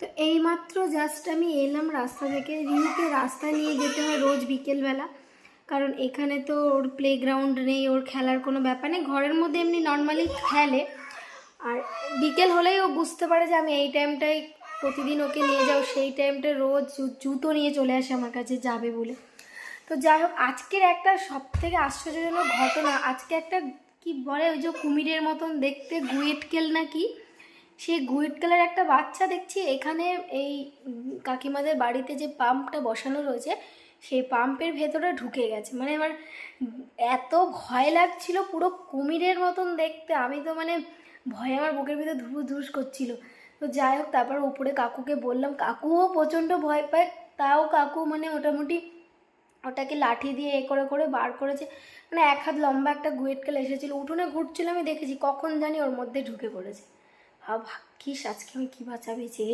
তো এইমাত্র জাস্ট আমি এলাম রাস্তা থেকে। রিনুকে রাস্তায় নিয়ে যেতে হয় রোজ বিকেলবেলা, কারণ এখানে তো ওর প্লেগ্রাউন্ড নেই, ওর খেলার কোনো ব্যাপার নেই, ঘরের মধ্যে এমনি নর্মালি খেলে। আর বিকেল হলেই ও বুঝতে পারে যে আমি এই টাইমটায় প্রতিদিন ওকে নিয়ে যাও, সেই টাইমটায় রোজ জুতো নিয়ে চলে আসে আমার কাছে যাবে বলে। তো যাই হোক, আজকের একটা সবথেকে আশ্চর্যজনক ঘটনা, আজকে একটা কি বলে ওই যে কুমিরের মতন দেখতে গুয়েটকেল নাকি, সেই গুয়েটকেলের একটা বাচ্চা দেখছি এখানে এই কাকিমাদের বাড়িতে যে পাম্পটা বসানো রয়েছে সেই পাম্পের ভেতরে ঢুকে গেছে। মানে আমার এত ভয় লাগছিল, পুরো কুমিরের মতন দেখতে। আমি তো মানে ভয়ে আমার বুকের ভিতরে ধুস করছিল। তো যাই হোক, তারপর উপরে কাকুকে বললাম, কাকুও প্রচণ্ড ভয় পায়, তাও কাকু মানে মোটামুটি ওটাকে লাঠি দিয়ে করে করে বার করেছে। মানে 1 হাত লম্বা একটা গুয়েটকেল এসেছিলো, উঠোনে ঘুরছিল, আমি দেখেছি, কখন জানি ওর মধ্যে ঢুকে পড়েছে। ভাগ্যিস আজকে আমি কী বাঁচাবেছি।